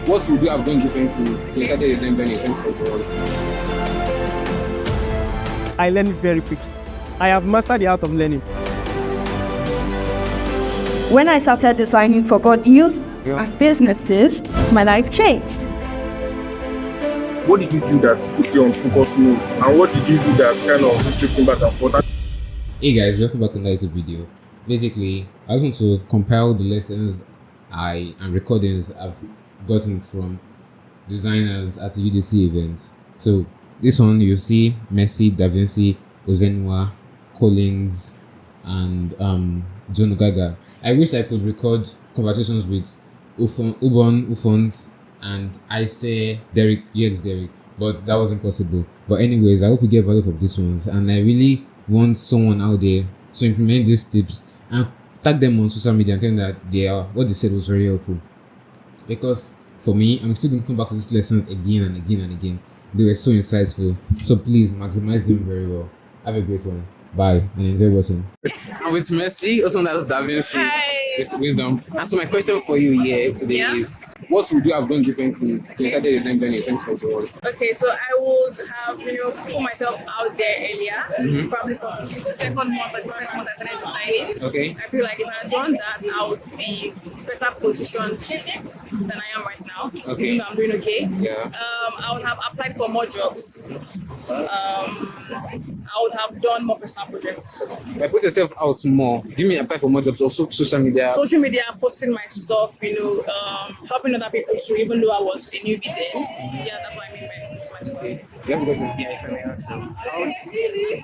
what would you have done differently if you started your journey in 2021? I learn very quickly. I have mastered the art of learning. When I started designing for God youth and businesses, my life changed. What did you do that put you on focus mode? And what did you do that kind of drifting back and forth? Hey guys, welcome back to another YouTube video. Basically, I just want to compile the lessons and recordings I've gotten from designers at the UDC events. So this one you see Messi, Da Vinci, Ozenwa, Collins, and John Gaga. I wish I could record conversations with Ufont, and I say Derek, UX Derek, but that wasn't possible. But anyways, I hope you get value from these ones, and I really want someone out there to implement these tips and tag them on social media and tell them that what they said was very helpful. Because for me, I'm still going to come back to these lessons again and again and again. They were so insightful. So please maximize them very well. Have a great one. Bye and enjoy watching. I'm with Messi, also known as Da Vinci. With wisdom. And so my question for you here today is, what would you have done differently to start your journey in 2021? Okay, so I would have, put myself out there earlier, probably from the second month or the first month I started designing. Okay. I feel like if I had done that, I would be better positioned than I am right now. Okay. Even though I'm doing okay. Yeah. I would have applied for more jobs. I would have done more personal projects. By put yourself out more, do you mean apply for more jobs or social media? Social media, posting my stuff, helping other people too, even though I was a newbie then. Yeah, that's what I mean by my Okay. You have a question? Yeah, if I may ask,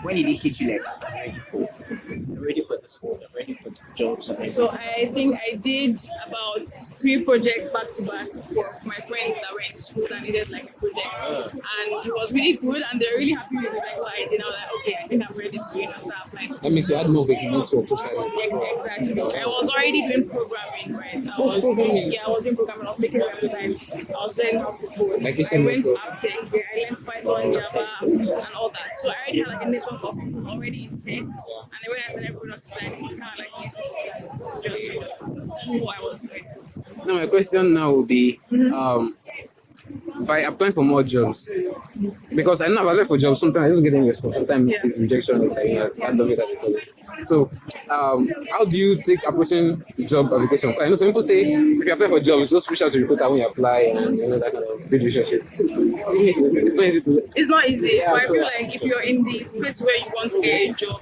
when did it hit you like, I'm ready for the school, I'm ready for the jobs? So I think I did about 3 projects back to back for my friends that were in school that needed like a project, and it was really good, and they're really happy with like what I did. I was like, okay, I think I'm ready to start applying. That means you had more vacancies for social. Exactly. I was already doing programming, right? I was in programming. I was making websites. I was learning how to code. Like I went to Aptech. I learned Python, Java, and all that. So I already had like a network of people already in tech. And then when I started product designing, it's kind of like easy to just do what I was doing. Now my question now will be, by applying for more jobs, because I know I've applied for jobs, sometimes I don't get any response, sometimes it's rejection, So, how do you take approaching job application? I know some people say if you apply for jobs, just reach out to recruiter when you apply and that kind of build relationship. It's not easy to. It's not easy, but I feel like if you're in the space where you want to get a job,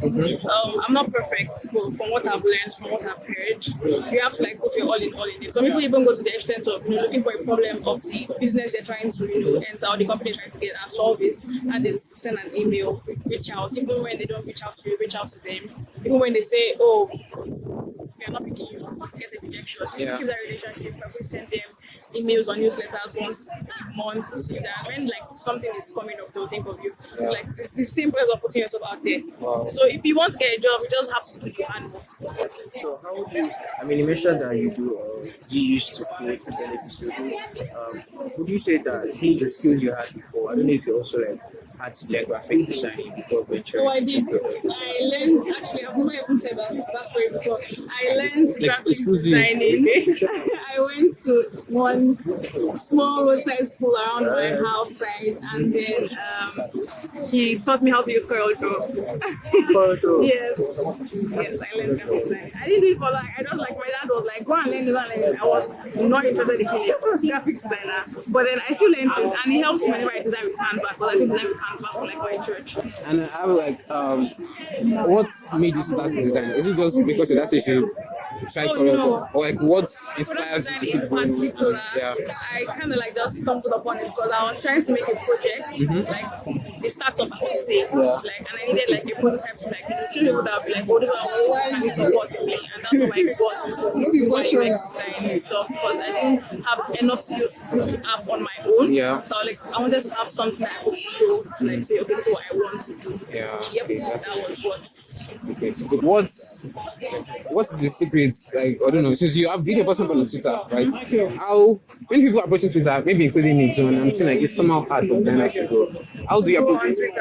I'm not perfect, but from what I've learned, from what I've heard, you have to like put your all in it. Some people even go to the extent of looking for a problem of the business they're trying to enter or the company trying to get and solve it, and then send an email, reach out. Even when they don't reach out to you, reach out to them. Even when they say, oh, we are not picking you, get the rejection. Yeah. Keep that relationship, probably send them emails or newsletters once a month, so that when like something is coming up, they'll think of you. It's like it's the same process of putting yourself out there. Wow. So if you want to get a job, you just have to do your handwork. So how would you, you mentioned that you used to create and then if you still do, would you say that the skills you had before, I don't know if you also like had to learn graphic designing before venturing? Oh, I did. I learned, actually, I've never even said that story before. I learned graphic designing. I went to one small roadside school around my house side, and then he taught me how to use CorelDRAW. Yes, I learned graphic design. I didn't do it for like, I just like, my dad was like, go and learn it. I was not interested in being a graphics designer, but then I still learned it, and it helps me whenever I design with Canva, because I still design with Canva for like my church. And I was like, what made you start design? Is it just because that's issue? No. Or like what's inspires you to in keep going? particular, Yeah. I kind of like just stumbled upon it because I was trying to make a project, like a startup, I would say, like, and I needed like a prototype to like show people that would be like, oh, this is how it supports me, and that's how I got into my UX design itself, because I didn't have enough skills to build the app on my own. Yeah. So like I wanted to have something I could show to like say, okay, this is what I want to do. Yeah. Yep, Okay, that was what Okay. So what's the secret? Like, I don't know. Since you have video person on Twitter, right? How when people approach Twitter, maybe including me too, and I'm saying like it's somehow hard for designers to go. How do you approach it?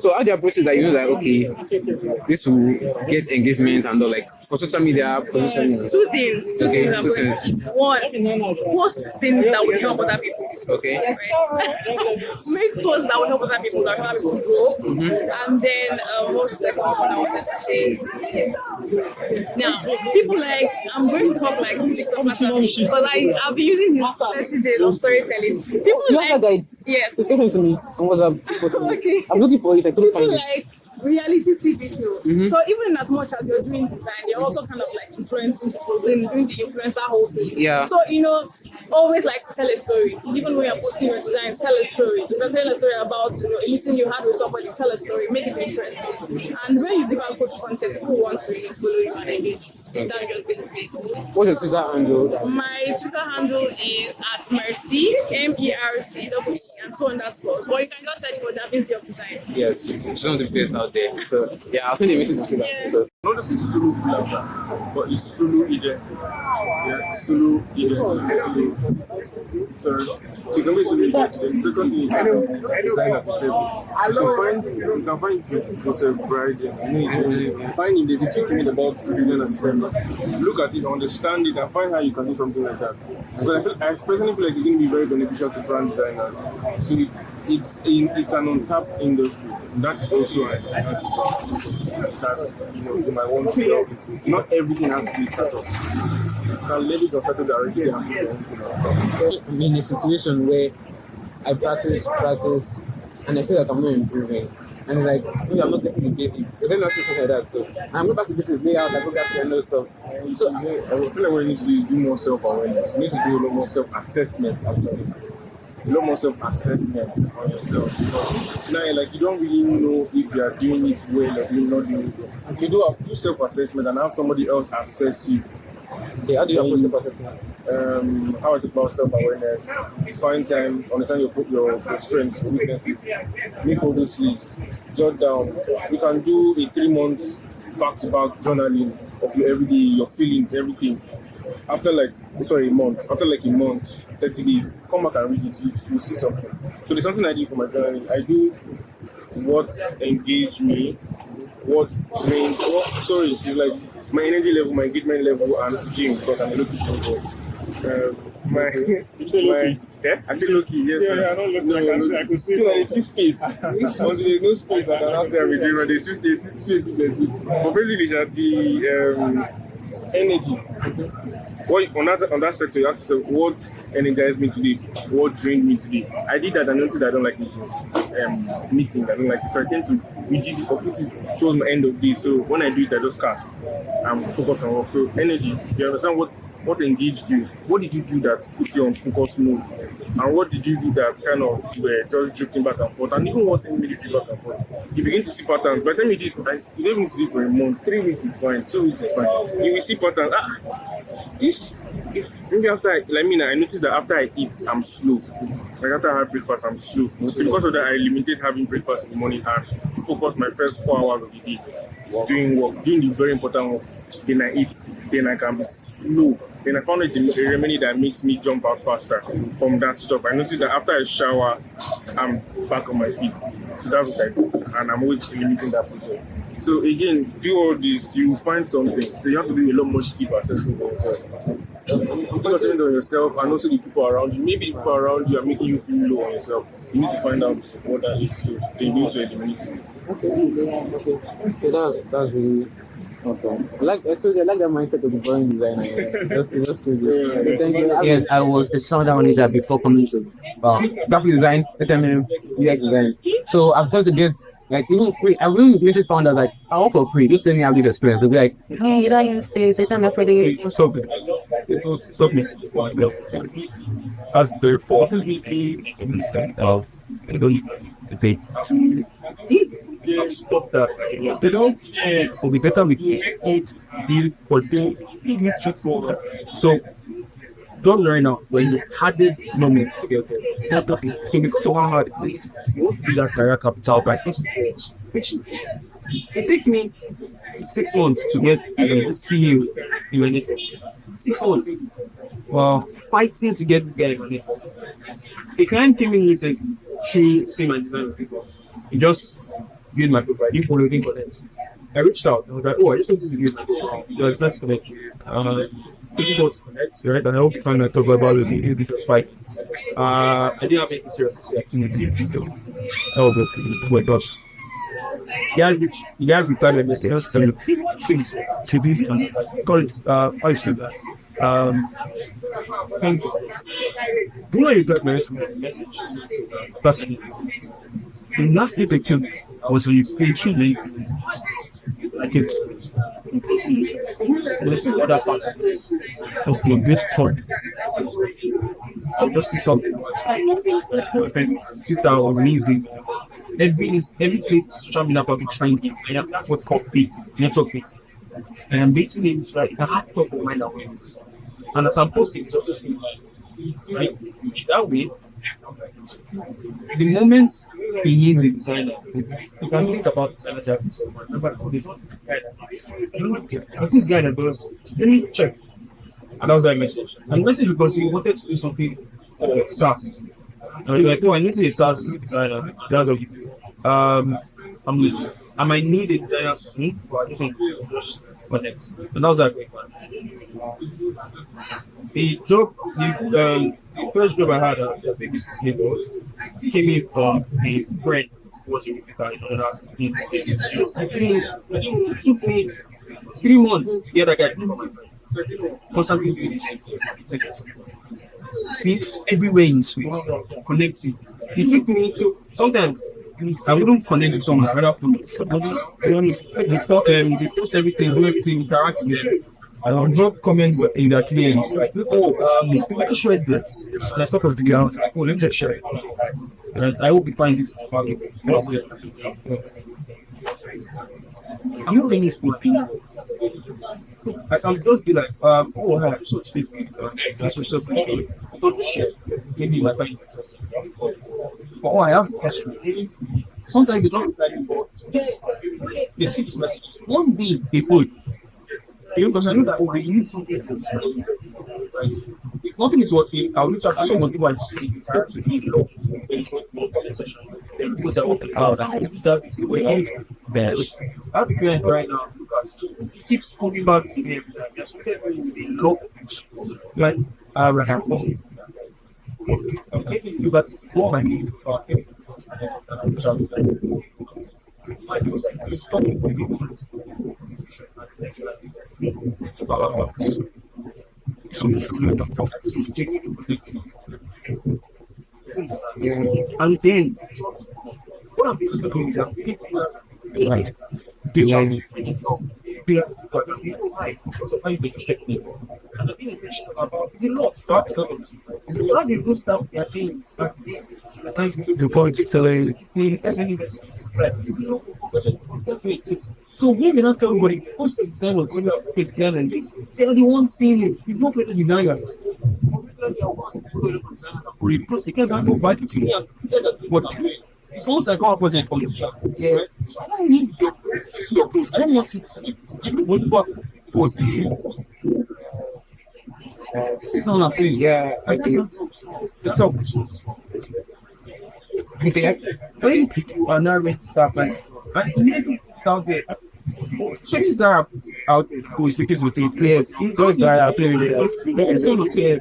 So how do you approach it that you know that okay, this will get engagement and all, like for social media positioning? Two things. Two things. One, post things that will help other people. Okay. Right? Make posts that will help other people, that will help people grow. And then what's the second one I wanted to say? Now, people like, I'm going to talk like TikTok because I've been using this 30 days of storytelling. People like, guy? yes. It's getting to me on WhatsApp. Okay. I'm looking for it. I couldn't find People it. like reality TV show. So even as much as you're doing design, you're also kind of like influencing people in doing the influencer whole thing. Yeah. So always like tell a story. Even when you're posting your designs, tell a story. If you're telling a story about a meeting you had with somebody, tell a story, make it interesting. And when you give out content, people want to follow you and engage. That's just basically it. What's your Twitter handle? My Twitter handle is @Mercy, MERC, and 2 underscores. Or you can just search for Da Vinci of Design. Yes, it's not the best out there. So yeah, I'll send you a message on Twitter. Yeah. So Not just a solo freelancer, but a solo agency. Yeah, solo agency. So you can be a solo agency. The second thing you can do is design as a service. So you can find yourself bride. Find if there's a tweet you made about design as a service. Look at it, understand it, and find how you can do something like that. Because I personally feel like it's going to be very beneficial to brand designers. So it's an untapped industry. That's also an that's you might want to delve into. Not everything has to be startup. You can leverage on startup directly. I'm in a situation where I practice, and I feel like I'm not improving. And it's like, maybe I'm not getting the basics. There's not something like that. So I'm going back to basics, layout, I go back to another stuff. So I feel like what you need to do is do more self-awareness. You need to do a lot more self-assessment, actually. A lot more self-assessment on yourself. Now, like, you don't really know if you are doing it well or you're not doing it well. You do have to do self-assessment and have somebody else assess you. okay, how do you approach the self-assessment? How I talk about self-awareness, find time, understand your strengths, weaknesses, make all those lists, jot down. You can do a 3 months back-to-back journaling of your everyday, your feelings, everything. After a month, 30 days, come back and read it, you'll see something. So there's something I do for my journaling. I do what engaged me, it's like my energy level, my engagement level, and gym, because I'm a low-key boy. I say low-key, yes. Yeah, I don't look like I can see. So there's space. Once there's no space, I can have to have a dream, and there's space. But basically, the energy. On that sector, you have to say what energized me today, what drained me today. I did that, and I noticed that I don't like meetings. I don't like it. So I tend to reduce it or put it towards my end of the day. So when I do it, I just cast. I'm focused on work. So energy, you understand what engaged you? What did you do that puts you on focus mode? And what did you do that kind of were just drifting back and forth? And even what made you drift back and forth? You begin to see patterns. By the time you do it, you don't even need to do it for a month. 3 weeks is fine. 2 weeks is fine. You will see patterns. I noticed that after I eat, I'm slow. Like after I have breakfast, I'm slow. So because of that, I limited having breakfast in the morning and focus my first 4 hours of the day doing work, doing the very important work. Then I eat, then I can be slow. Then I found it a remedy that makes me jump out faster from that stuff. I noticed that after I shower, I'm back on my feet. So that's what I do. And I'm always limiting that process. So again, do all this, you find something. So you have to do a lot more deeper assessment on yourself. Assessment on yourself and also the people around you. Maybe the people around you are making you feel low on yourself. You need to find out what that is so they need to eliminate it. Okay, that's really awesome. I like that mindset of the foreign designer. It's just too good. So thank you. Yes, I was a sound manager before coming to graphic design, SMM, UX design. So I've tried to get even free. I really initially found out I work for free. Just let me have this experience. They'll be like, hey, you don't use this. I'm afraid of Stop it. Stop me. As therefore, instead of they don't pay. Stop that. They don't. Will be better with it. For them. So don't learn now when the hardest moment to get there. So because of how hard it is, you want to do that career capital practice. which it takes me 6 months to get CEO in your network. 6 months. Wow. Fighting to get this guy in your network. The client came in with a true same and design people. He just viewed my profile. He followed in for that. I reached out and was like, oh, I just wanted to view my profile. Let's connect you. People got to connect, right? And I hope you find that talk about it. It'll be just fine. I didn't have anything serious to say. That was it. My gosh. You guys replied my message. Things to be college. I should do that. Thank you. Do I got my message? Personally, the last thing they took was when you stay 2 days. Like it. Let's see other parts of this. Of your best point. I'll just see something. Sit down and leave it. Every place struggling about trying, and that's what's called bait, network bait. And I'm baiting it, it's like a hard top of mind awareness. And as I'm posting, it's also seen right? That way, the moment he needs a designer, you can think about designers that have someone. Remember, there's one guy there's this guy that goes, let me check. And that was that message. And the message because he wanted to do something for SaaS. And I was like, oh, I need to be a SaaS designer. That's what I might need a designer soon, but I just want to just connect. And that was a great one. The first job I had at the business Lagos came in from a friend who was a recruiter in another. It took me 3 months to get that guy. Constantly doing this. Things everywhere in space, connecting. It took me to sometimes I wouldn't connect with someone. I thought they post everything, do everything, interact with them. I don't drop comments in their claims like, oh, I just read this. And I thought of the girl, oh, let me just share it. And I hope you find this. I'm not saying it's good people. I can just be like, oh, I have such this. That's so funny. Don't share. Maybe you might find it interesting. But I am actually. Sometimes they don't reply before. They see these messages. One day they put. Because I know that we need something for this person. Right? If nothing is working, I'll reach out to someone who wants to speak. If I have to read it up, then it's more comment section. Then people say, okay, that is the way out. I have a client right now because he keeps coming back to me every time. Just low. Right? I'm taking you back to what I need. Stop it with it. And then what I'm basically doing is I'm picking up like and I'm being intentional about it's a lot. So how do you go start their things like this? The point is telling so when they not tell everybody post the design or take design and this, they're the ones seeing it. It's not for the designers. Because they can't go back to me. What? It's almost like our present competition. Yeah. So I don't need to see your post. I don't want you to see it. What? It's not what I'm saying. Yeah. That's not jokes. When people are not ready to start planning, right? Immediately start there. Check this out there. Who is speaking with it? Yes. Don't die out there. It's so not clear.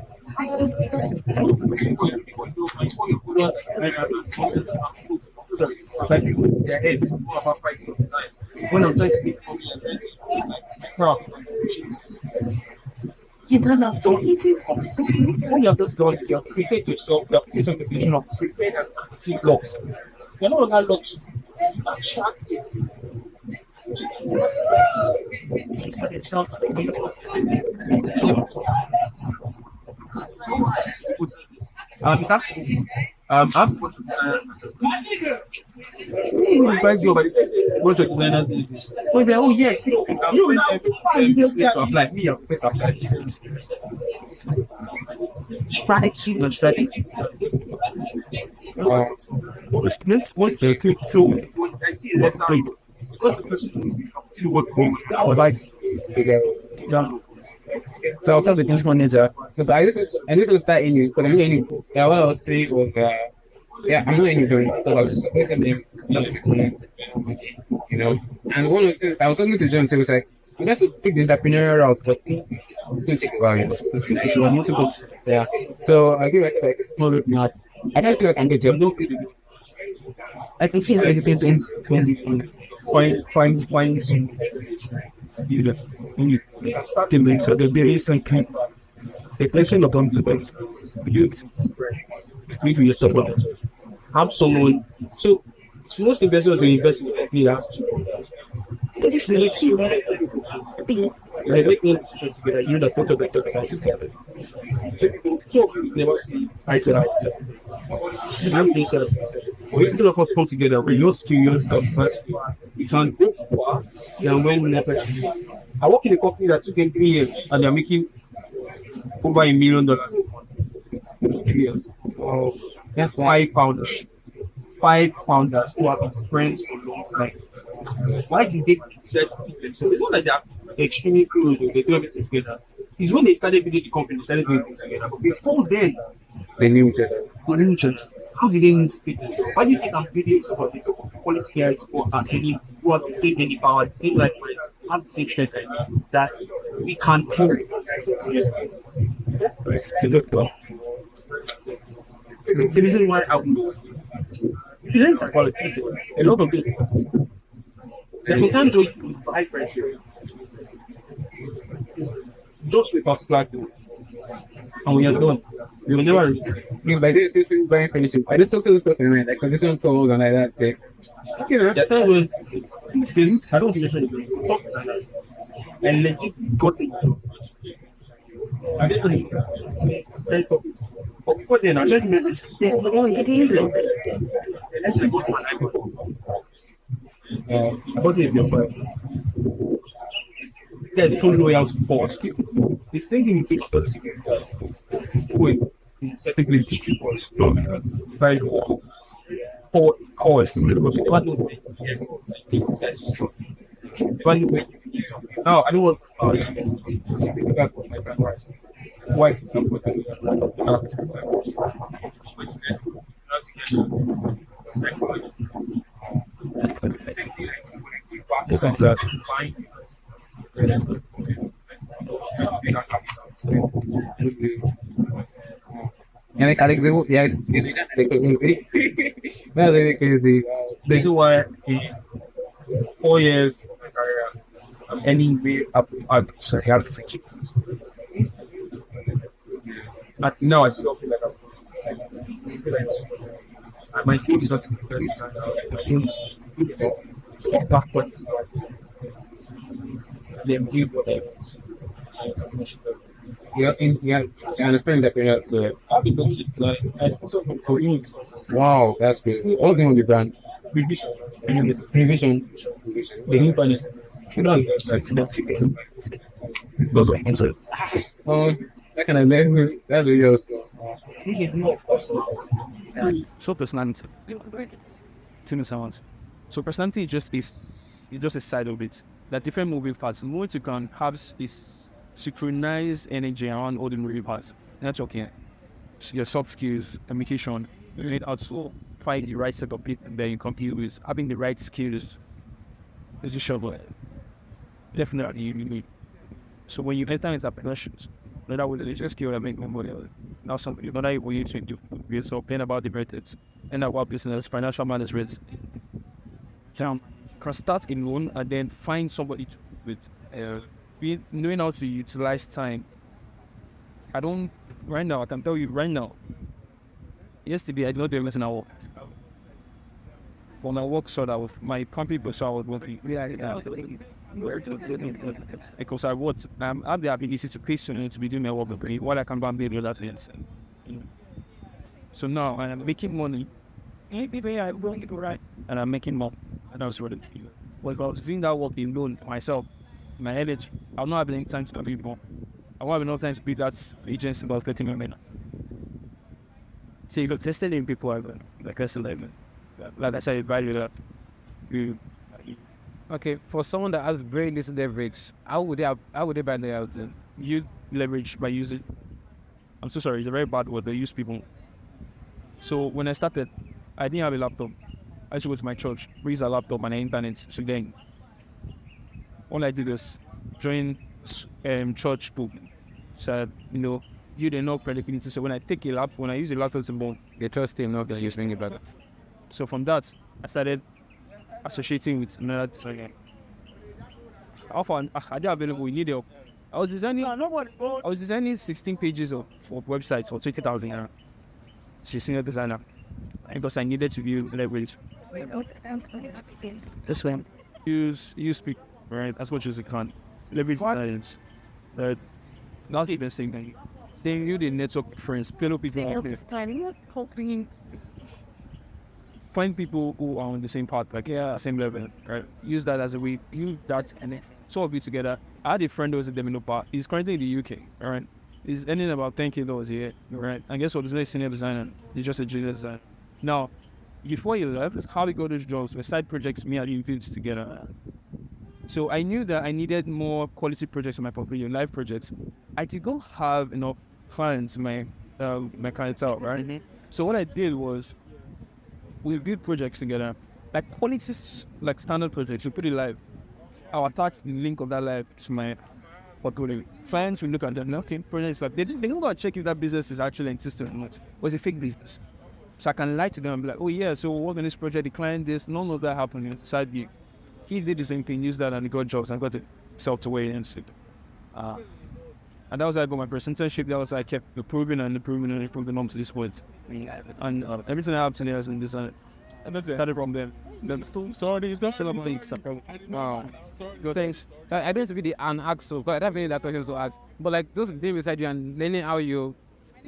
Like their head is more about fighting design. When I'm trying to be for me, I'm trying to my craft. See, because I'm what you have just done is you have prepared yourself, you have put some definition of prepared and active loss. You're no longer lucky, you're attractive. It's actually, I've got designers myself. Find job, but bunch of designers in English. Oh, yes, to apply. Me, I'm going to apply this. Strategy, not strategy. So, I see let's play. Because the person is still work home, I would like to. So I'll tell the next one is So I used to start English, but I knew English. Yeah, what I was saying was yeah, I'm not English doing because I was listening you know. And one of the things I was talking to John, so he was like, you guys should take the entrepreneurial route, but it's going to take a while, you know. Yeah. So I give it like small route not. I don't feel like I can get a job. I think it's like find some you start to make so that there is some kind a question upon the base. You need to yourself well. Have someone so most investors will invest in ideas. Like making a decision together, you know that talk about together. So people never see eye to eye. We do of us come together. We're not curious but we can go far than when we never. I work in a company that took them 3 years and they're making over $1 million. 3 years. Oh, that's 5 founders. 5 founders who have been friends for a long time. Why did they decide to pick themselves? It's not like they're extremely close or they do everything together. It's when they started building the company, they started doing things together. But before then, They knew each other. they knew each other. How did they need to pick themselves? Why do you think I'm building somebody quality guys who are actually who have the same daily power, the same life rates, have the same stress that we can't carry? The reason why I would if you learn psychology, a lot of it. There's sometimes when you buy friendship just with particular people. And when you're done, you will never Because by this, it's very friendship. I just talk to this person, right? Like position calls and like that. Say, you know, there are times when this I don't think it's really talk to someone and legit got it. I didn't send copies. But before then, I sent a message. Let's say go to my iPhone. I bought it in PS5. This guy is so loyal to boss. He's thinking in big person. Wait, in certain places, was very low. For hours, now I don't want why yeah, like Alex, yeah, that's really crazy. this is why in 4 years of my career, I'm anyway up. Sorry, I have to think. But now I still feel like I'm still like and my food is not the best. My food is backwards. Them give whatever. Yeah, I understand that. Yeah, so, I've been looking like I sponsor from Korean. wow, that's crazy. What's the name of the brand? Revision. Prevision. The new finance. You know, those are answered. That kind of language, that's really awesome. So personality. So personality is just a side of it. There are different moving parts. The moment you can have is synchronized energy around all the moving parts. That's okay. So your soft skills, communication, you need also find the right set of people that you compete with, having the right skills is a shovel. Definitely you need. So when you enter into partnerships, another way it's just skill that make more money. Now something another way you need to do so pain about the methods and about business, financial management. Can start alone and then find somebody to with knowing how to utilize time. I don't right now, I can tell you right now. Yesterday I did not do anything at work. When I work sort of with my company so I was working. Because I would have the ability to pay someone to be doing my work with me, what I can buy other things. So now I'm making money. Maybe I'm going to go right. And I'm making more. And I was ready. But if I was doing that work alone myself, my energy, I'll not have any time to do more. I won't have enough time to be that agency about 30 minutes. So you got tested in people like I said, like I said, value that you Okay, for someone that has very little leverage, how would they buy layouts then? You leverage by using. I'm so sorry, it's a very bad word. They use people. So when I started, I didn't have a laptop. I used to go to my church, use a laptop and the internet. So then, all I did was join church book. So you didn't know credibility. So when I use a laptop to bone, They trust him, not that you're thinking about it. so from that, I started associating with another designer. How far are they available? You need help. I was designing 16 pages of websites for 20,000 naira. She's a senior designer because I needed to view leverage. This way. Use speak right as much as you can. Leverage science. That's the best thing. Then you the network friends, fellow people. Find people who are on the same path, like same level, right? Use that as a way, use that and then solve it together. I had a friend who was a developer. He's currently in the UK, all right? He's earning about 10K a year, right? And guess what? He's not a senior designer. He's just a junior designer. Now, before he left, it's how we got those jobs were side projects me and him built together. So I knew that I needed more quality projects in my portfolio, live projects. I did not have enough clients in my clientele, right? Mm-hmm. So what I did was we build projects together, like quality, like standard projects. We put it live. I'll attach the link of that live to my portfolio. Clients will look at them. Okay, projects like they don't go and check if that business is actually existing or not. Was a fake business? So I can lie to them and be like, oh yeah, so work on this project, the client this, none of that happened in the side view. He did the same thing, used that and he got jobs and got it self-away and stuff. And that was how I got my first internship. That was how I kept improving on to this point. And everything I have today has been designed. Started from them. Sorry, it's not things. Wow. Good. Thanks. I don't to be an ask, because I don't have any other questions to ask. But like those being beside you and learning how you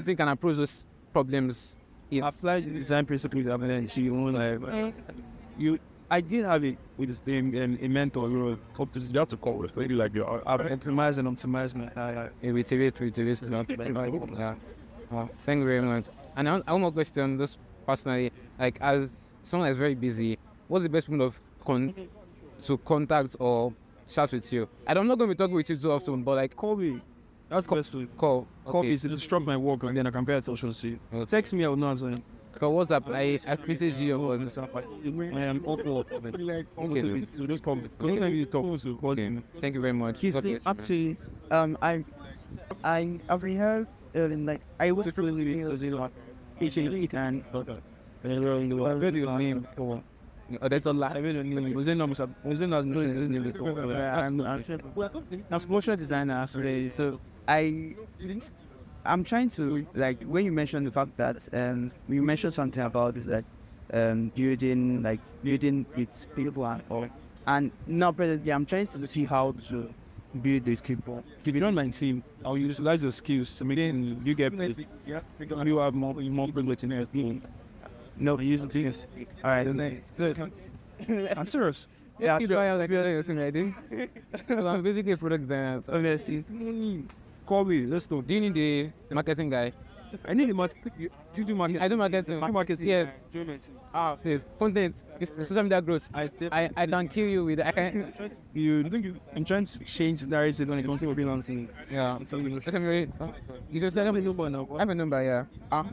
think can approach those problems. Apply the design principles and then I did have it with a mentor. You have to call it. Really like optimize my. Thank you very much. And I have one more question, just personally, like as someone that's very busy, what's the best way of to contact or chat with you? I'm not going to be talking with you too often, but like call me. That's the best way. Call me to disrupt my work and then I can pay attention to you. Text me, I will not answer. Because WhatsApp, I message you or I am okay. So just call me. Okay. Thank you very much. Actually, I've heard like I was really and your name. That's a lot. I'm motion designer actually. So I'm trying to, like, when you mentioned the fact that you mentioned something about that building with people and now presently I'm trying to see how to build these people. If you don't mind team, I'll utilize your skills to make it you get you have more privilege in it. No, use the things. Alright, I'm serious. Yeah, I'm basically a product designer. honestly. Call me, let's go. Do you need the marketing guy? I need the marketing. Do you do marketing? I do marketing. Yes. Please. Content. It's social media growth. I can kill you with. I can. I'm trying to change the narrative when it comes to freelancing. Yeah. You just let me know. I have a number. Yeah. I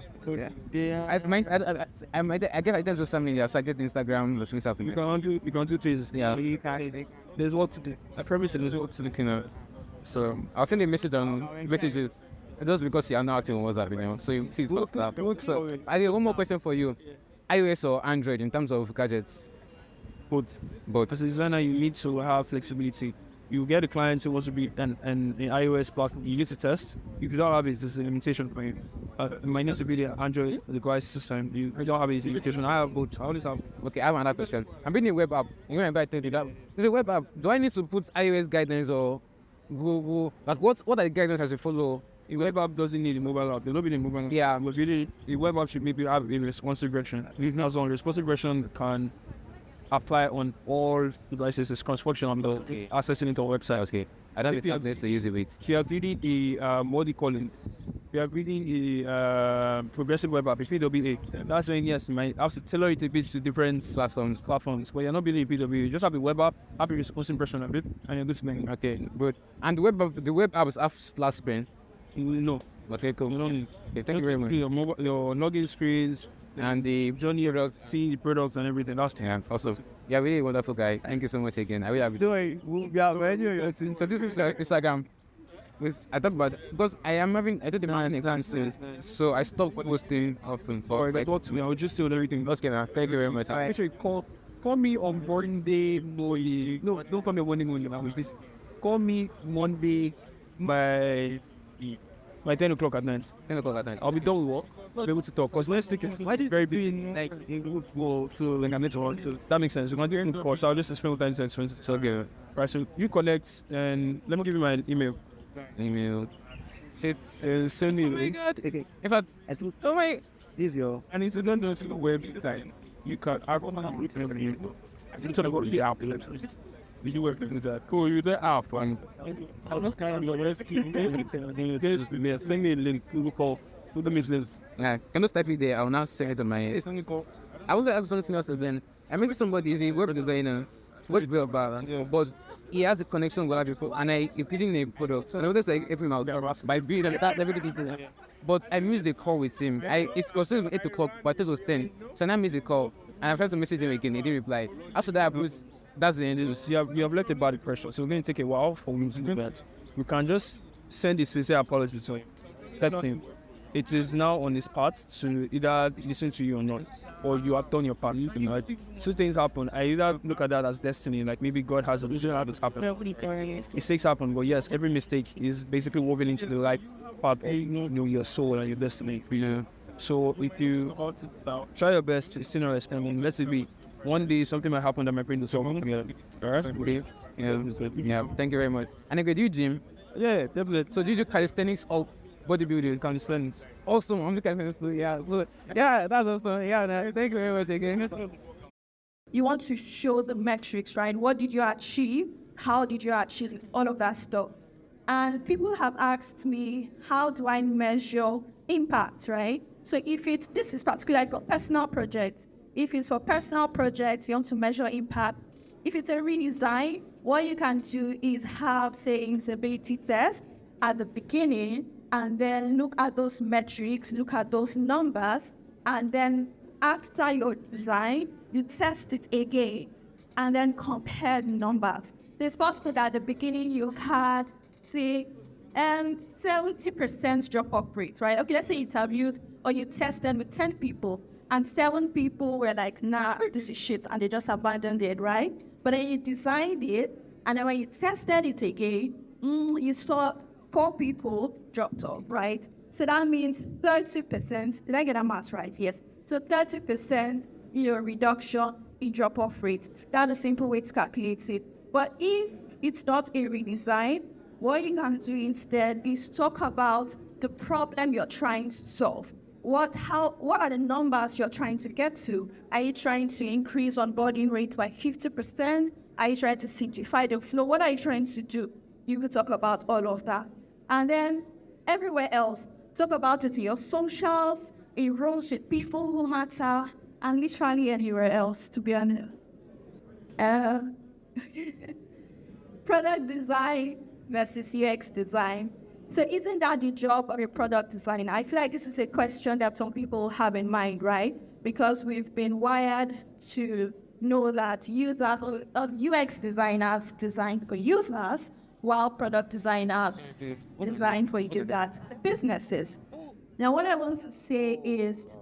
get ideas of something. Yeah. So I get Instagram. You can do things. Yeah. There's what to do. I promise you, there's what to do. So I'll send a message on messages. Just because you are not active on WhatsApp, so you see it's WhatsApp. So I have one more question for you: iOS or Android in terms of gadgets? Both. As a designer, you need to have flexibility. You get a client who wants to be an iOS platform. You need to test. If you don't have it, it's a limitation for you. It might need to be the Android, the device system. You don't have it, it's a limitation. I have both. I always have. Okay, I have another question. I'm building a web app. You're going to invite me. The web app. Do I need to put iOS guidelines or Google? Like what are the guidelines I should follow? The web app doesn't need a mobile app. They don't need a mobile app. Yeah. But really, the web app should maybe have a responsive version. If not, so responsive version can apply on all devices. It's cross-functional. Accessing into a website. Okay. I don't think to use it with. If you have really the what do you call it? we are really a progressive web app, PWA. That's when yes, you might have to tailor it a bit to different platforms. But you're not building a PWA, you just have a web app, have a response impression of it, and you're good to make. Okay, good. And the web apps have splash screen. No. Okay, cool. You don't need. Okay, thank you very much. Your login screens And the journey product, see the products and everything. That's awesome. Yeah, really wonderful guy. Thank you so much again. I really have We'll be out right here. So this is Instagram. I talk about because I did the math exam soon, so I stopped posting often. For like, I would just do everything. okay, now thank you very much. Actually, call me on boarding day. No, don't call me on boarding day. Please call me Monday by 10 o'clock at night. 10 o'clock at night. I'll be done with work. I'll be able to talk. Because next week is very busy. Like a group goal, so like I'm so that makes sense. We're going to do it before, so I'll just explain what time is expensive. So okay, right. So you collect, and let me give you my email. Shit. Send me. Oh my god. Okay. In fact, oh my. This is your. And it's not just web design. You can. I don't know how to look at it. I'm trying to go to the app. Did you work with that? Cool, you the app. And I'm just kind of like, there's send me a link to call to the message. Yeah, can you type it there? I'll now send it on my. It's only call. I was asking something else then. I met somebody is a web designer, web developer, but he has a connection with other people, and he's building a product. So I was like helping him out by building that every people. But I missed the call with him. It's considered 8 o'clock, but it was 10. So I missed the call, and I tried to message him again. He didn't reply. After that, that's the end. You have left a bad impression, so it's going to take a while for you to do that. We can just send a sincere apology to him. Text him. It is now on his part to either listen to you or not, or you have done your part. You know, two things happen. I either look at that as destiny, like maybe God has a vision how it's happened. Mistakes happen, but yes, every mistake is basically woven into the life part of your soul and your destiny. Yeah. So if you try your best to still not respect, let it be. One day something might happen that might bring the soul together. Alright? Okay. Yeah. Thank you very much. And again, do you gym? Yeah, definitely. So do you do calisthenics or bodybuilding? Calisthenics. Awesome. I'm looking at it. Yeah. Good. Yeah, that's awesome. Yeah. Thank you very much again. You want to show the metrics, right? What did you achieve? How did you achieve it? All of that stuff. And people have asked me, how do I measure impact, right? So if this is particularly for personal projects. If it's for personal projects, you want to measure impact. If it's a redesign, what you can do is have, say, usability test at the beginning, and then look at those metrics, look at those numbers, and then after your design, you test it again, and then compare the numbers. So it's possible that at the beginning you had, say, 70% drop-off rate, right? Okay, let's say you interviewed or you tested with 10 people, and 7 people were like, nah, this is shit, and they just abandoned it, right? But then you designed it, and then when you tested it again, you saw 4 people dropped off, right? So that means 30%. Did I get that math right? Yes. So 30%, reduction in drop-off rate. That's a simple way to calculate it. But if it's not a redesign, what you can do instead is talk about the problem you're trying to solve. What are the numbers you're trying to get to? Are you trying to increase onboarding rates by 50%? Are you trying to simplify the flow? What are you trying to do? You could talk about all of that. And then everywhere else, talk about it in your socials, in rooms with people who matter, and literally anywhere else, to be honest. Product design versus UX design. So isn't that the job of a product designer? I feel like this is a question that some people have in mind, right? Because we've been wired to know that users or UX designers design for users, while product designers design for users, businesses. Now, what I want to say is,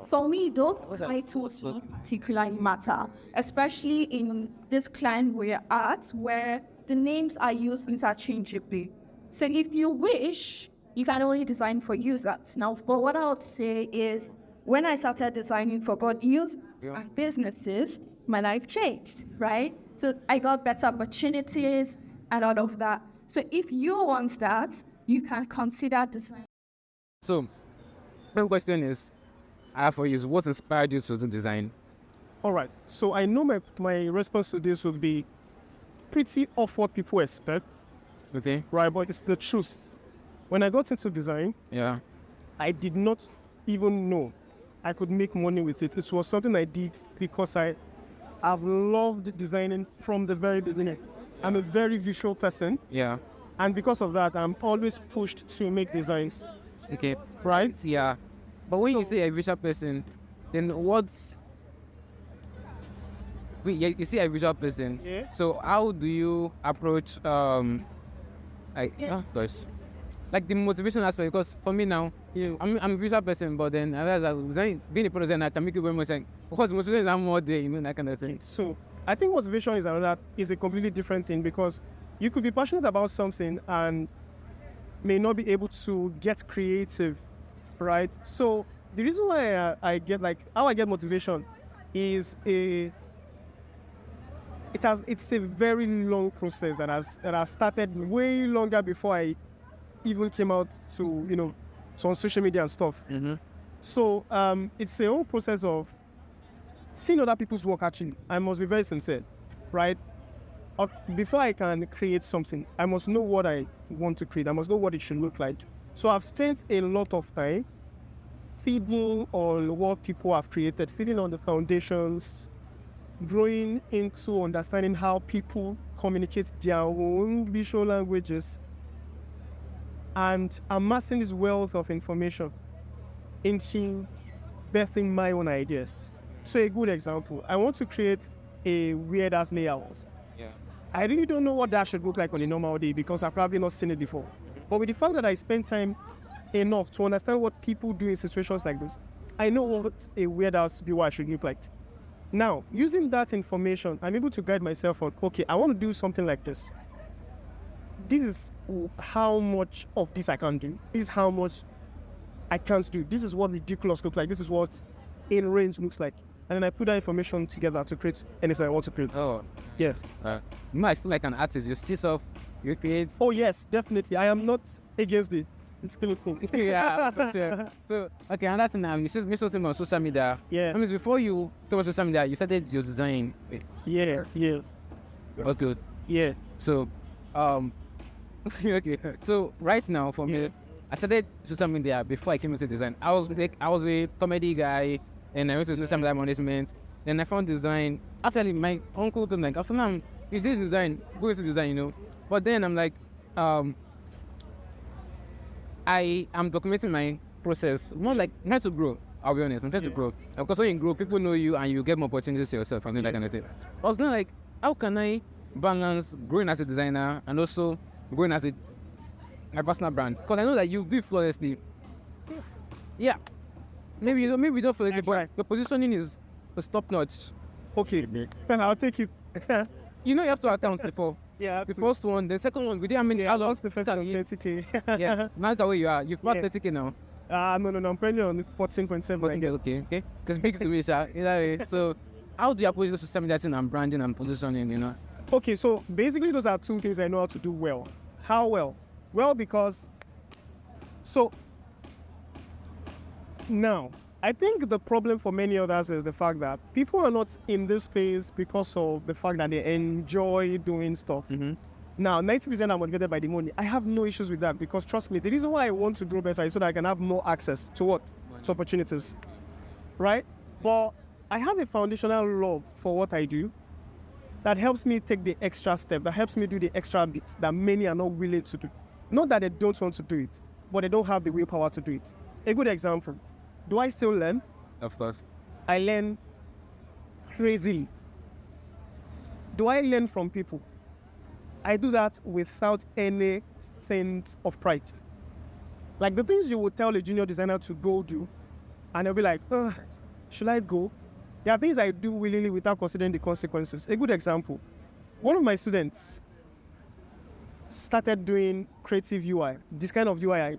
for me, those titles don't particularly matter, especially in this client we're at, where the names are used interchangeably. So if you wish, you can only design for users. Now, but what I would say is, when I started designing for both users and businesses, my life changed, right? So I got better opportunities and all of that. So if you want that, you can consider design. So, my question is, I have for you, what inspired you to do design? All right. So I know my response to this would be pretty off what people expect. Okay. Right, but it's the truth. When I got into design, Yeah. I did not even know I could make money with it. It was something I did because I've loved designing from the very beginning. I'm a very visual person, Yeah. and because of that, I'm always pushed to make designs, Okay. right? Yeah. But when you So- say a visual person, then what's you see a visual person. Yeah. So how do you approach oh gosh. Like the motivation aspect, because for me now, Yeah. I'm a visual person, but then I realize that being a product designer, I can make it very much like, of course, motivation is more there, that kind of thing. So I think motivation is a completely different thing, because you could be passionate about something and may not be able to get creative, right? So the reason why I get how I get motivation is it's a very long process that has started way longer before I even came out to on social media and stuff. Mm-hmm. So it's a whole process of seeing other people's work. Actually, I must be very sincere, right? Before I can create something, I must know what I want to create. I must know what it should look like. So I've spent a lot of time feeding on what people have created, feeding on the foundations, growing into understanding how people communicate their own visual languages, and amassing this wealth of information into birthing my own ideas. So a good example, I want to create a weird ass layout. Yeah. I really don't know what that should look like on a normal day, because I've probably not seen it before. But with the fact that I spend time enough to understand what people do in situations like this, I know what a weird ass viewer should look like. Now, using that information, I'm able to guide myself on, okay, I want to do something like this. This is how much of this I can do. This is how much I can't do. This is what ridiculous looks like. This is what in range looks like. And then I put that information together to create anything I want to create. Oh. Yes. You might still like an artist. You see stuff, you create. Oh, yes, definitely. I am not against it. It's still cool. Yeah, for sure. So, okay, and that's now. You said something on social media. Yeah. That means before you came on social media, you started your design. Yeah. Okay. Yeah. So, okay. So right now, for me, I started social media before I came into design. I was a comedy guy, and I went to social media management. Then I found design. Actually, my uncle told me, like, Abdussalam, you did design, go into design, But then I'm like, I am documenting my process. More like, I'm trying to grow. I'll be honest, I'm trying to grow. Because when you grow, people know you and you get more opportunities to yourself and that kind of thing. I was not like, how can I balance growing as a designer and also growing as my personal brand? Because I know that you do it flawlessly. Yeah. Maybe you don't flawlessly, but your positioning is top notch. Okay, I'll take it. You have to account for Yeah, the first one, the second one. We didn't mean how long? What's the first one? 30K. Yes. Now the way you are, you've passed Yeah. 30K now. No, I'm currently on 14.7. I guess. Okay. Because big to me, sir. Either way. So, how do you approach this social media thing and branding and positioning? Okay, so basically those are two things I know how to do well. How well? Well, because now I think the problem for many others is the fact that people are not in this space because of the fact that they enjoy doing stuff. Mm-hmm. Now, 90% are motivated by the money. I have no issues with that, because trust me, the reason why I want to grow better is so that I can have more access to what? To opportunities, right? But I have a foundational love for what I do that helps me take the extra step, that helps me do the extra bits that many are not willing to do. Not that they don't want to do it, but they don't have the willpower to do it. A good example, do I still learn? Of course. I learn crazily. Do I learn from people? I do that without any sense of pride. Like the things you would tell a junior designer to go do, and they'll be like, should I go? There are things I do willingly without considering the consequences. A good example, one of my students started doing creative UI, this kind of UI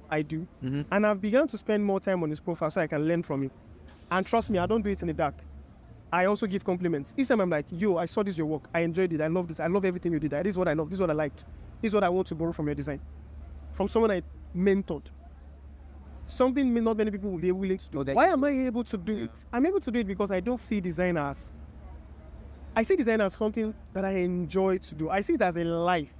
I do, and I've begun to spend more time on his profile so I can learn from him. And trust me, I don't do it in the dark. I also give compliments. Each time I'm like, yo, I saw this your work. I enjoyed it. I love this. I love everything you did. This is what I love. This is what I liked. This is what I want to borrow from your design. From someone I mentored. Something not many people will be willing to do. Why am I able to do it? I'm able to do it because I don't see design as... I see design as something that I enjoy to do. I see it as a life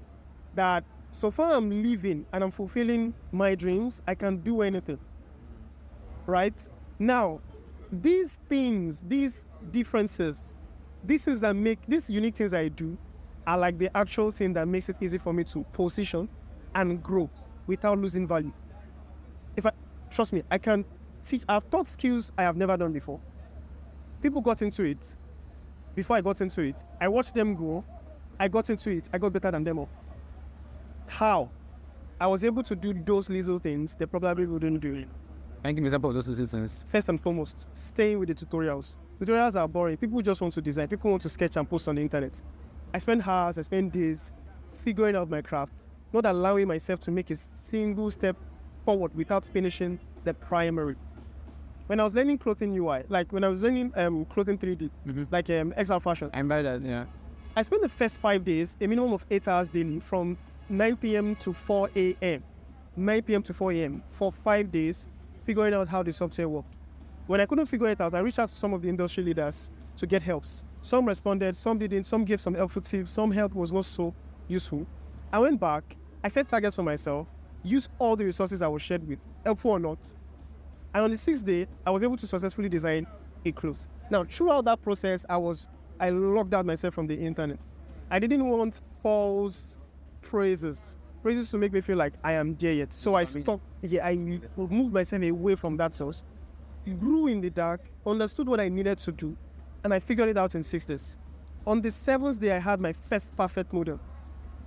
that So far I'm living and I'm fulfilling my dreams, I can do anything. Right? Now, these things, these differences, these unique things I do are like the actual thing that makes it easy for me to position and grow without losing value. Trust me, I can teach. I've taught skills I have never done before. People got into it. Before I got into it, I watched them grow. I got into it. I got better than them all. How? I was able to do those little things they probably wouldn't do. Can you give me an example of those little things? First and foremost, staying with the tutorials. Tutorials are boring. People just want to design. People want to sketch and post on the internet. I spend hours, I spend days figuring out my craft, not allowing myself to make a single step forward without finishing the primary. When I was learning clothing UI, like when I was learning clothing 3D, like XR fashion. I remember that, yeah. I spent the first 5 days, a minimum of 8 hours daily, from 9 p.m. to 4 a.m. 9 p.m. to 4 a.m. for 5 days, figuring out how the software worked. When I couldn't figure it out, I reached out to some of the industry leaders to get helps. Some responded, some didn't, some gave some helpful tips, some help was not so useful. I went back, I set targets for myself, used all the resources I was shared with, helpful or not. And on the 6th day, I was able to successfully design a cloth. Now, throughout that process, I locked out myself from the internet. I didn't want false praises to make me feel like I am there yet. So I stopped, I moved myself away from that source, grew in the dark, understood what I needed to do, and I figured it out in 6 days. On the 7th day, I had my first perfect model.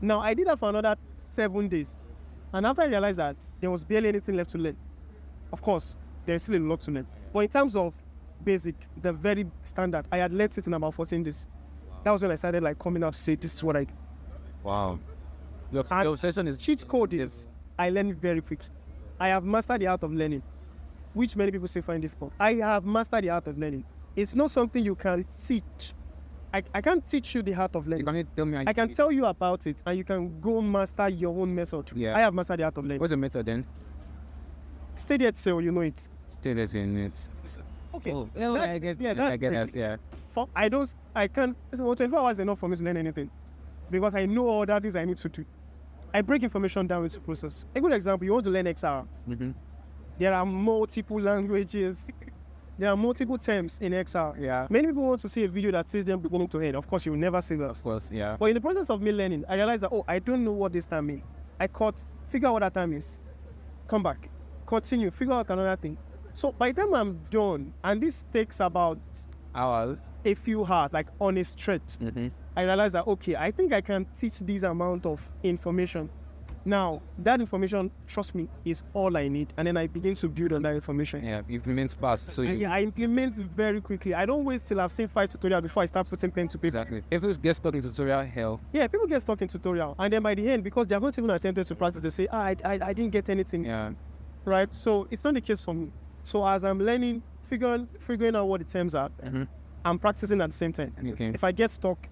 Now, I did that for another 7 days. And after I realized that there was barely anything left to learn, of course, there's still a lot to learn. But in terms of basic, the very standard, I had learned it in about 14 days. That was when I started like coming out to say, this is what I do. Wow. Your obsession is... Cheat code is, I learn very quickly. I have mastered the art of learning, which many people still find difficult. I have mastered the art of learning. It's not something you can teach. I can't teach you the art of learning. You can tell me. I can tell you about it, and you can go master your own method. Yeah. I have mastered the art of learning. What's the method then? Stay there till you know it. Stay there till you know it. Okay. Oh, I get that, yeah. I can't, 24 hours is enough for me to learn anything, because I know all that things I need to do. I break information down into process. A good example, you want to learn XR. There are multiple languages. There are multiple terms in XR. Yeah. Many people want to see a video that says them beginning to end. Of course, you will never see that. Of course, yeah. But in the process of me learning, I realized that, I don't know what this term means. Figure out what that term is. Come back. Continue. Figure out another thing. So by the time I'm done, and this takes about hours, a few hours, like on a stretch, I realized that, I think I can teach this amount of information. Now, that information, trust me, is all I need. And then I begin to build on that information. Yeah, you implement fast. So I implement very quickly. I don't wait till I've seen 5 tutorials before I start putting pen to paper. Exactly. If people get stuck in tutorial, hell. Yeah, people get stuck in tutorial. And then by the end, because they have not even attempted to practice, they say, I didn't get anything. Yeah. Right? So it's not the case for me. So as I'm learning, figuring out what the terms are, I'm practicing at the same time. Okay. If I get stuck,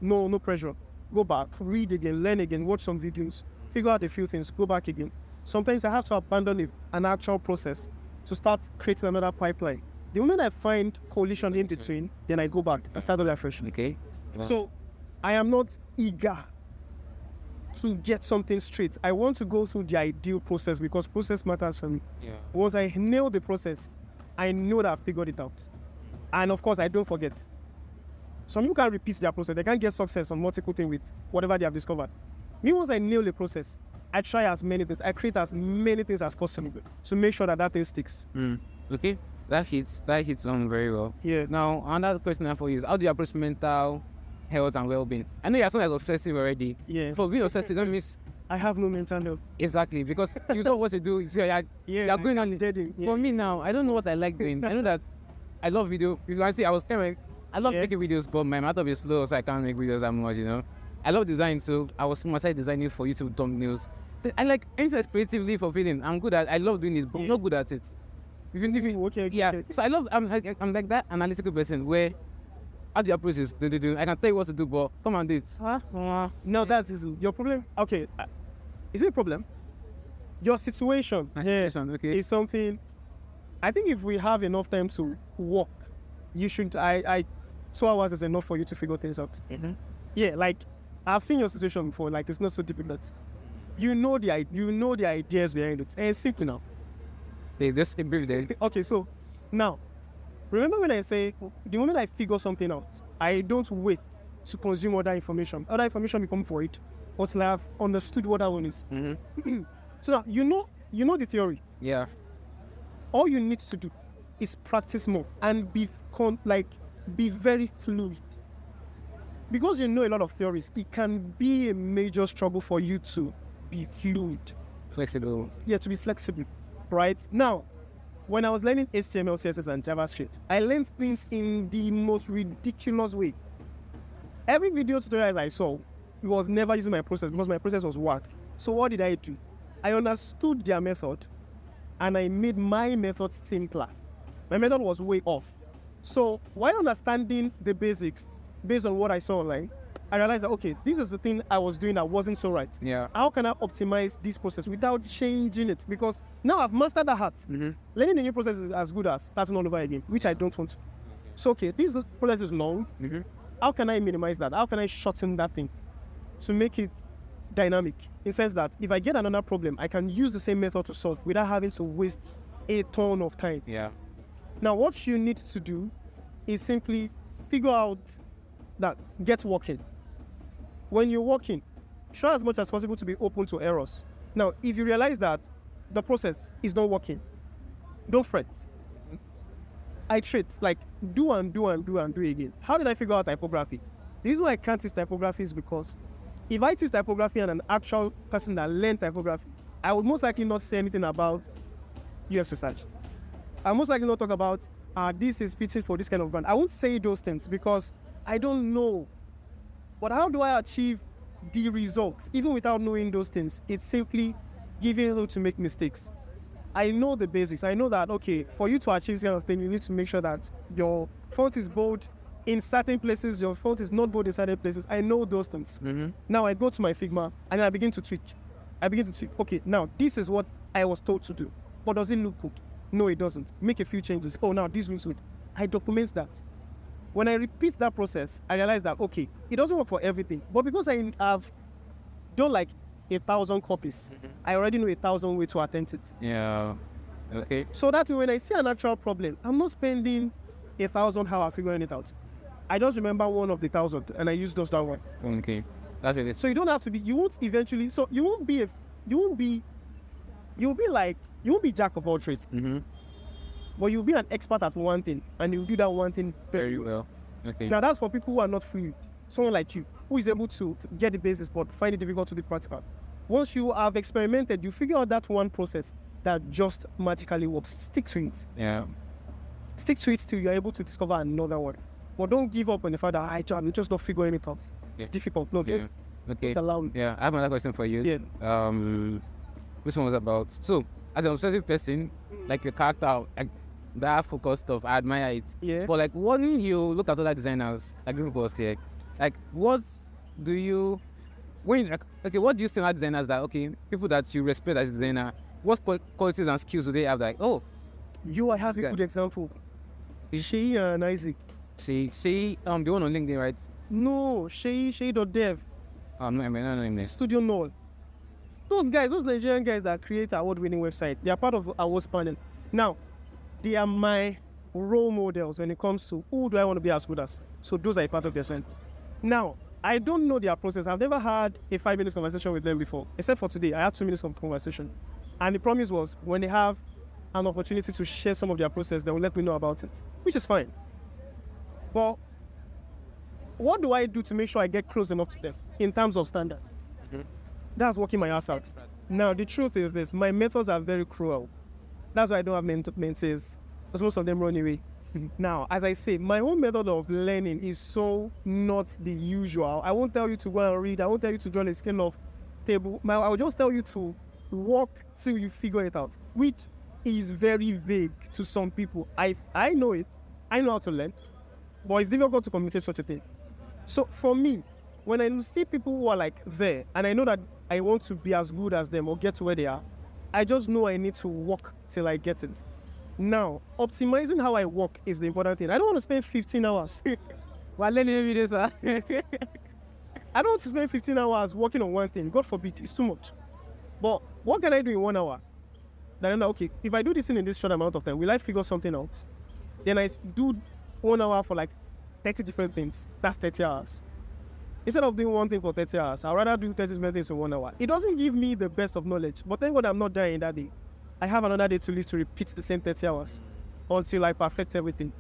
no pressure. Go back, read again, learn again, watch some videos, figure out a few things, go back again. Sometimes I have to abandon an actual process to start creating another pipeline. The moment I find coalition in between, then I go back and start over fresh. Okay. Wow. So I am not eager to get something straight. I want to go through the ideal process because process matters for me. Yeah. Once I nail the process, I know that I've figured it out. And of course, I don't forget. Some people can't repeat their process. They can't get success on multiple things with whatever they have discovered. Me, once I nail the process, I try as many things. I create as many things as possible to make sure that thing sticks. Okay, that hits on very well. Yeah. Now, another question I have for you is, how do you approach mental health and well-being? I know you're someone that's obsessive already. Yeah. For being obsessive, that means I have no mental health. Exactly, because you know what to do. So you're going on. For me now, I don't know what I like doing. I know that I love video. If you can see, I love making videos, but my laptop is slow, so I can't make videos that much, I love design, so I was myself designing for YouTube thumbnails. I like anything that's creatively fulfilling. I love doing it, but I'm not good at it. So I'm like that analytical person where how do you approach this? I can tell you what to do, but come on, do it. No, that's your problem. Okay, is it a problem? Your situation is something. I think if we have enough time to walk, you should. 2 hours is enough for you to figure things out. Yeah, like I've seen your situation before. Like it's not so difficult. you know the ideas behind it. And it's simple now. Hey, this is brief then. Okay, so now, remember when I say the moment I figure something out, I don't wait to consume other information. Other information will come for it until I have understood what that one is. So now you know the theory. Yeah. All you need to do is practice more and be very fluid. Because you know a lot of theories, it can be a major struggle for you to be fluid. Flexible. Yeah, to be flexible. Right? Now, when I was learning HTML, CSS, and JavaScript, I learned things in the most ridiculous way. Every video tutorial I saw, it was never using my process because my process was whack. So what did I do? I understood their method and I made my method simpler. My method was way off. So while understanding the basics based on what I saw online, I realized that, okay, this is the thing I was doing that wasn't so right. Yeah. How can I optimize this process without changing it? Because now I've mastered the art. Learning a new process is as good as starting all over again, which I don't want to. So, okay, this process is long. How can I minimize that? How can I shorten that thing to make it dynamic? In the sense that if I get another problem, I can use the same method to solve without having to waste a ton of time. Yeah. Now, what you need to do is simply figure out that get working. When you're working, try as much as possible to be open to errors. Now, if you realize that the process is not working, don't fret. Iterate, like do and do and do and do again. How did I figure out typography? The reason why I can't teach typography is because if I teach typography and an actual person that learned typography, I would most likely not say anything about UX research. I most likely not talk about this is fitting for this kind of brand. I won't say those things because I don't know. But how do I achieve the results even without knowing those things? It's simply giving room to make mistakes. I know the basics. I know that, okay, for you to achieve this kind of thing, you need to make sure that your font is bold in certain places, your font is not bold in certain places. I know those things. Now I go to my Figma and I begin to tweak. Okay, now this is what I was told to do. But does it look good? No, it doesn't. Make a few changes. Oh, now this looks good. I document that. When I repeat that process, I realize that, okay, it doesn't work for everything. But because I have done like 1,000 copies, I already know 1,000 ways to attempt it. Yeah. Okay. So that way, when I see an actual problem, I'm not spending 1,000 hours figuring it out. I just remember one of the 1,000 and I use just that one. Okay. That's it. So you don't have to be, you won't eventually, so you won't be jack of all trades. But you'll be an expert at one thing and you'll do that one thing very well. Okay. Now that's for people who are not fluid. Someone like you, who is able to get the basics but find it difficult to do practical. Once you have experimented, you figure out that one process that just magically works. Stick to it. Yeah. Stick to it till you're able to discover another one. But don't give up on the fact that I'm just not figuring it out. Yeah. It's difficult. No, Yeah. Okay. allow it. Yeah. I have another question for you. Yeah. Which one was about? So, as an obsessive person, like your character, like that focused stuff, I admire it. Yeah. But like, when you look at other designers, like this was here, like, what do you, what do you see in other designers that, okay, people that you respect as a designer, what qualities and skills do they have? Like, oh, I have a good example. Shei and Isaac. Shei, the one on LinkedIn, right? No, Shei.dev. No. Studio Null. Those Nigerian guys that create award-winning website, they are part of awards panel. Now, they are my role models when it comes to who do I want to be as good as. So those are a part of their scent. Now, I don't know their process. I've never had a 5-minute conversation with them before, except for today. I had 2 minutes of conversation. And the promise was when they have an opportunity to share some of their process, they will let me know about it, which is fine. But what do I do to make sure I get close enough to them in terms of standard? That's working my ass out. Now, the truth is this. My methods are very cruel. That's why I don't have mentees, because most of them run away. Now, as I say, my own method of learning is so not the usual. I won't tell you to go and read. I won't tell you to draw a scale of table. I will just tell you to walk till you figure it out, which is very vague to some people. I know it. I know how to learn, but it's difficult to communicate such a thing. So for me, when I see people who are like there, and I know that I want to be as good as them or get to where they are, I just know I need to walk till I get it. Now, optimizing how I work is the important thing. I don't want to spend 15 hours. While learning videos, I don't want to spend 15 hours working on one thing. God forbid, it's too much. But what can I do in 1 hour? Then I'm like, okay, if I do this thing in this short amount of time, will I figure something out? Then I do 1 hour for like 30 different things. That's 30 hours. Instead of doing one thing for 30 hours, I'd rather do 30 different things in 1 hour. It doesn't give me the best of knowledge, but thank God I'm not dying that day. I have another day to live to repeat the same 30 hours until I perfect everything.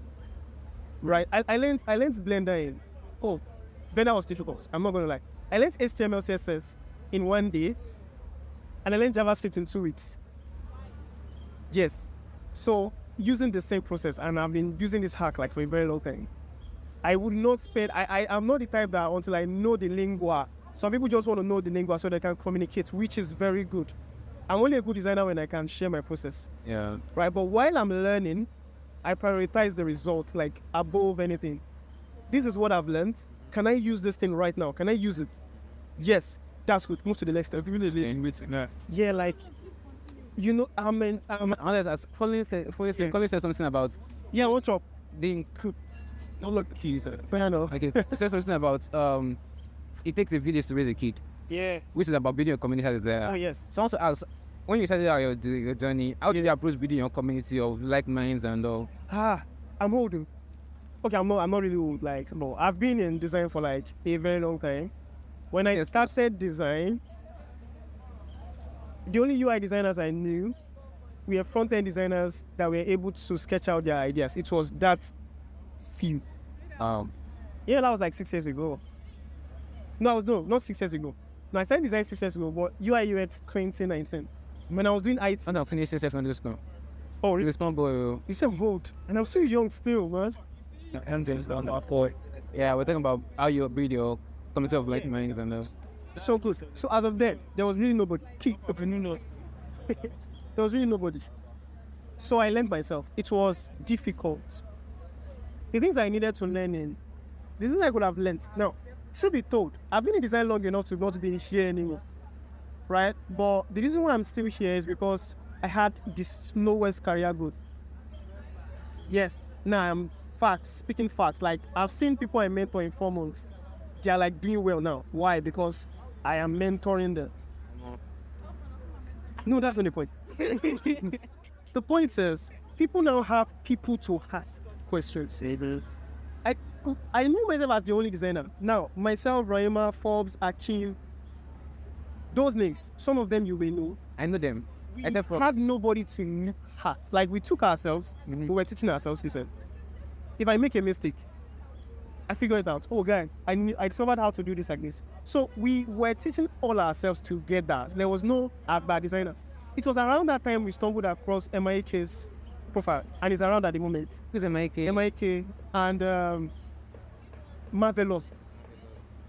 Right? I learned Blender in. Oh, Blender was difficult. I'm not going to lie. I learned HTML, CSS in 1 day, and I learned JavaScript in 2 weeks. Yes. So, using the same process, and I've been using this hack like for a very long time. I would not spend, I'm not the type that until I know the lingua. Some people just want to know the lingua so they can communicate, which is very good. I'm only a good designer when I can share my process. Yeah. Right? But while I'm learning, I prioritize the result, like above anything. This is what I've learned. Can I use this thing right now? Can I use it? Yes. That's good. Move to the next step. Yeah, like, you know, Colin said something about yeah, what's up? the No, look, he's okay. He said something about it takes a village to raise a kid, Yeah. which is about building a community there. Oh, yes. So I want to ask, when you started out your journey, how did you approach building your community of like minds and all? I'm old. Okay, I'm not really old. Like, no, I've been in design for like a very long time. When I started design, the only UI designers I knew were front-end designers that were able to sketch out their ideas. It was that few. Yeah, that was like 6 years ago. No, not 6 years ago. No, I started design 6 years ago, but UI UX 2019. When I was doing IT. And I finished secondary school. Oh, really? Small boy. You said old, and I'm still young still, man. Yeah, we're talking about how you build your community of like minds and So good. So as of then, there was really nobody. There was really nobody. So I learned myself. It was difficult. The things I needed to learn in, the things I could have learned. Now, should be told, I've been in design long enough to not be here anymore. Right? But the reason why I'm still here is because I had the slowest career growth. Yes. Now I'm speaking facts. Like, I've seen people I mentor in 4 months. They are like doing well now. Why? Because I am mentoring them. No, that's not the point. The point is, people now have people to ask questions. I knew myself as the only designer. Now, myself, Raima, Forbes, Akim, those names, some of them you may know. I know them. We had nobody to look at. Like, we took ourselves, we were teaching ourselves, listen, if I make a mistake, I figured it out. Oh, guy, I discovered how to do this like this. So we were teaching all ourselves together. There was no bad designer. It was around that time we stumbled across MIK's profile, and it's around at the moment. Who's MIK? MIK and Marvelous.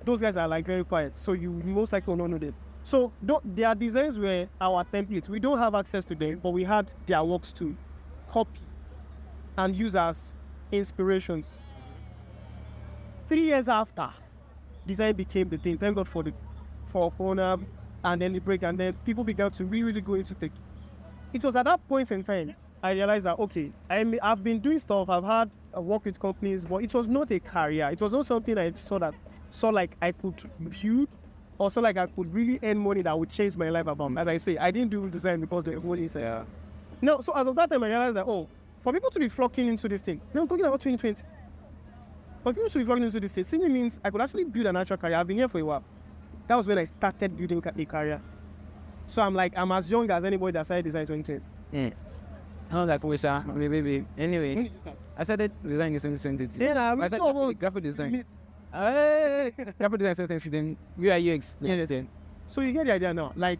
Those guys are like very quiet, so you most likely will not know them. So their designs were our templates. We don't have access to them, but we had their works to copy and use as inspirations. 3 years after, design became the thing. Thank God for Corona and then the break, and then people began to really go into tech. It was at that point in time I realized that, okay, I've been doing stuff, I've had work with companies, but it was not a career. It was not something I saw like I could build, or saw like I could really earn money that would change my life about. As I say, I didn't do design because the money is there. No, so as of that time I realized that, for people to be flocking into this thing, now I'm talking about 2020. For people to be flocking into this thing simply means I could actually build an actual career. I've been here for a while. That was when I started building a career. So I'm as young as anybody that started design 2020. I don't like baby. Anyway, when did you start? I started design in 2022. Yeah, I started graphic design. Graphic design 2023, then UI UX. Yeah. So you get the idea now. Like,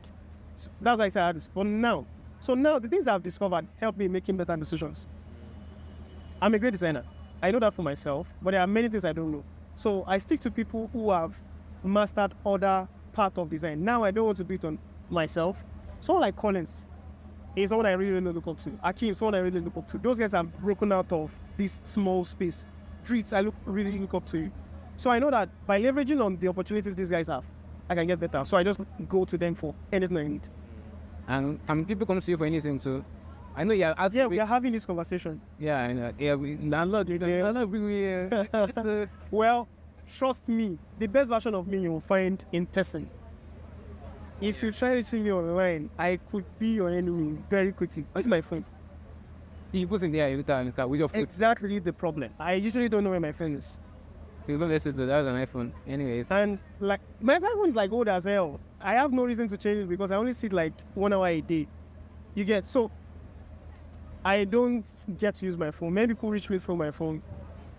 that's why I said I had this. But now, the things I've discovered help me making better decisions. I'm a great designer. I know that for myself, but there are many things I don't know. So I stick to people who have mastered other part of design. Now I don't want to beat on myself. Someone like Collins is someone I really look up to. Akim, someone I really look up to. Those guys are broken out of this small space. Streets, I really look up to you. So I know that by leveraging on the opportunities these guys have, I can get better. So I just go to them for anything I need. And people come to you for anything, so I know we are having this conversation. Yeah, I know. Yeah, I'm not really. Well, trust me, the best version of me you will find in person. if you try reaching me online, I could be your enemy very quickly. Where's my phone? You put in there every time with your foot. Exactly the problem. I usually don't know where my phone is. You don't listen to that was an iPhone. Anyways. And like my phone is like old as hell. I have no reason to change it because I only sit like 1 hour a day. You get so I don't get to use my phone. Many people reach me through my phone.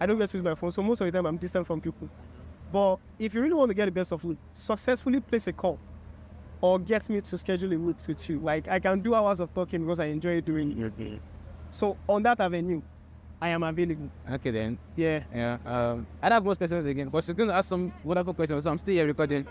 I don't get to use my phone. So most of the time I'm distant from people. But if you really want to get the best of me, successfully place a call or get me to schedule a meet with you. Like I can do hours of talking because I enjoy doing it. So on that avenue, I am available. Okay then. Yeah. Yeah. I'd have more questions again, but she's gonna ask some wonderful questions, so I'm still here recording.